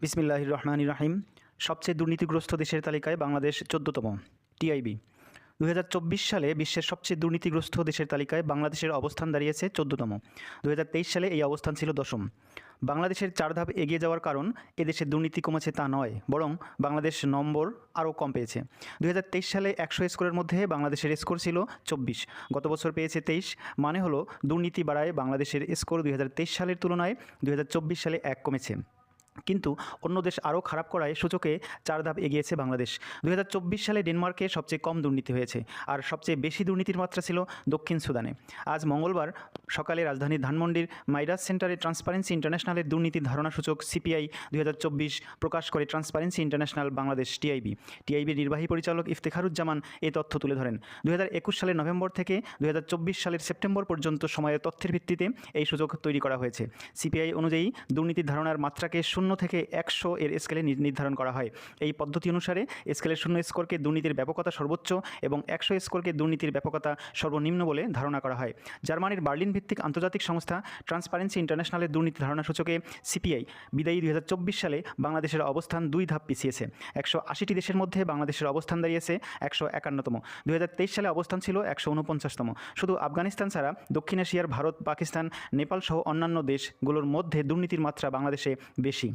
বিসমিল্লাহির রহমানির রহিম। সবচেয়ে দুর্নীতিগ্রস্ত দেশের তালিকায় বাংলাদেশ 14তম। টিআইবি 2024 সালে বিশ্বের সবচেয়ে দুর্নীতিগ্রস্ত দেশের তালিকায় বাংলাদেশের অবস্থান দাঁড়িয়েছে 14তম। 2023 সালে এই অবস্থান ছিল 10ম। বাংলাদেশের 4 ধাপ এগিয়ে যাওয়ার কারণ এদেশে দুর্নীতি কমেছে তা নয়, বরং বাংলাদেশ নম্বর আরও কম পেয়েছে। 2023 সালে 100 স্কোরের মধ্যে বাংলাদেশের স্কোর ছিল 24, গত বছর পেয়েছে 23। মানে হলো দুর্নীতি বাড়ায় বাংলাদেশের স্কোর 2023 সালের তুলনায় 2024 সালে 1 কমেছে। কিন্তু অন্য দেশ আরও খারাপ করায় সূচকে 4 ধাপ এগিয়েছে বাংলাদেশ। 2024 সালে ডেনমার্কে সবচেয়ে কম দুর্নীতি হয়েছে, আর সবচেয়ে বেশি দুর্নীতির মাত্রা ছিল দক্ষিণ সুদানে। আজ মঙ্গলবার সকালে রাজধানীর ধানমন্ডির মাইরাস সেন্টারে ট্রান্সপারেন্সি ইন্টারন্যাশনালের দুর্নীতির ধারণা সূচক সিপিআই 2024 প্রকাশ করে ট্রান্সপারেন্সি ইন্টারন্যাশনাল বাংলাদেশ টিআইবির নির্বাহী পরিচালক ইফতেখারুজ্জামান এই তথ্য তুলে ধরেন। 2021 সালের নভেম্বর থেকে 2024 সালের সেপ্টেম্বর পর্যন্ত সময়ের তথ্যের ভিত্তিতে এই সূচক তৈরি করা হয়েছে। সিপিআই অনুযায়ী দুর্নীতির ধারণার মাত্রাকে 0 থেকে 100 এর স্কেলে নির্ধারণ করা হয়। এই পদ্ধতি অনুসারে স্কেলের 0 স্কোরকে দুর্নীতির ব্যাপকতা সর্বোচ্চ এবং 100 স্কোরকে দুর্নীতির ব্যাপকতা সর্বনিম্ন বলে ধারণা করা হয়। জার্মানির বার্লিন ভিত্তিক আন্তর্জাতিক সংস্থা ট্রান্সপারেন্সি ইন্টারন্যাশনালের দুর্নীতি ধারণা সূচকে সিপিআই বিদায়ী 2024 সালে বাংলাদেশের অবস্থান 2 ধাপ পিছিয়েছে। 180টি দেশের মধ্যে বাংলাদেশের অবস্থান দাঁড়িয়েছে 151তম। 2023 সালে অবস্থান ছিল 149তম। শুধু আফগানিস্তান ছাড়া দক্ষিণ এশিয়ার ভারত, পাকিস্তান, নেপাল সহ অন্যান্য দেশগুলোর মধ্যে দুর্নীতির মাত্রা বাংলাদেশে বেশি।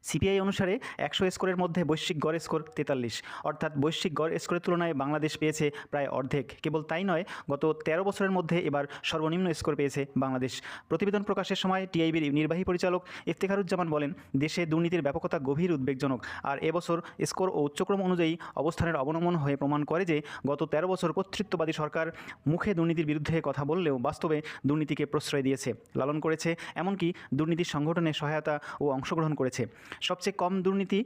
সিপিআই অনুসারে 100 স্কোরের মধ্যে বৈশ্বিক গড় স্কোর 43, অর্থাৎ বৈশ্বিক গড় স্কোরের তুলনায় বাংলাদেশ পেয়েছে প্রায় অর্ধেক। কেবল তাই নয়, গত 13 বছরের মধ্যে এবার সর্বনিম্ন স্কোর পেয়েছে বাংলাদেশ। প্রতিবেদন প্রকাশের সময় টিআইবির নির্বাহী পরিচালক ইফতেখারুজ্জামান বলেন, দেশে দুর্নীতির ব্যাপকতা গভীর উদ্বেগজনক, আর এবছর স্কোর ও উচ্চক্রম অনুযায়ী অবস্থানের অবনমন হয়ে প্রমাণ করে যে গত 13 বছর কর্তৃত্ববাদী সরকার মুখে দুর্নীতির বিরুদ্ধে কথা বললেও বাস্তবে দুর্নীতিকে প্রশ্রয় দিয়েছে, লালন করেছে, এমনকি দুর্নীতির সংগঠনে সহায়তা ও অংশগ্রহণ করেছে। সবচেয়ে কম দুর্নীতি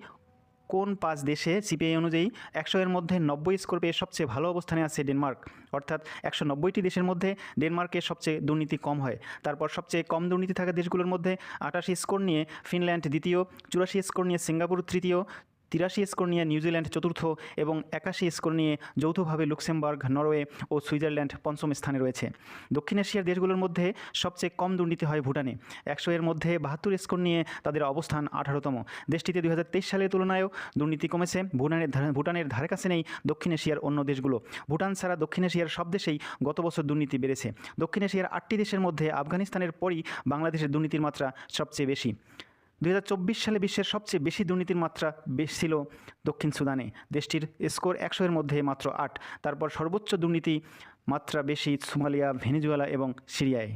কোন 5 দেশে? সিপিআই অনুযায়ী 100 এর মধ্যে 90 স্কোর পেয়ে সবচেয়ে ভালো অবস্থানে আছে ডেনমার্ক, অর্থাৎ 190টি দেশের মধ্যে ডেনমার্কে সবচেয়ে দুর্নীতি কম হয়। তারপর সবচেয়ে কম দুর্নীতি থাকা দেশগুলোর মধ্যে 88 স্কোর নিয়ে ফিনল্যান্ড দ্বিতীয়, 84 স্কোর নিয়ে সিঙ্গাপুর তৃতীয়, 83 স্কোর নিয়ে নিউজিল্যান্ড চতুর্থ এবং 81 স্কোর নিয়ে যৌথভাবে লুক্সেমবার্গ, নরওয়ে ও সুইজারল্যান্ড পঞ্চম স্থানে রয়েছে। দক্ষিণ এশিয়ার দেশগুলোর মধ্যে সবচেয়ে কম দুর্নীতি হয় ভুটানে। 100 এর মধ্যে 72 স্কোর নিয়ে তাদের অবস্থান 18তম। দেশটিতে 2023 সালের তুলনায়ও দুর্নীতি কমেছে। ভুটানের ধারে কাছে নেই দক্ষিণ এশিয়ার অন্য দেশগুলো। ভুটান ছাড়া দক্ষিণ এশিয়ার সব দেশেই গত বছর দুর্নীতি বেড়েছে। দক্ষিণ এশিয়ার 8টি দেশের মধ্যে আফগানিস্তানের পরই বাংলাদেশের দুর্নীতির মাত্রা সবচেয়ে বেশি। 2024 সালে বিশ্বের সবচেয়ে বেশি দুর্নীতির মাত্রা ছিল দক্ষিণ সুদানে। দেশটির স্কোর 100 এর মধ্যে মাত্র 8। তারপর সর্বোচ্চ দুর্নীতি মাত্রা বেশি সোমালিয়া, ভেনেজুয়েলা এবং সিরিয়ায়।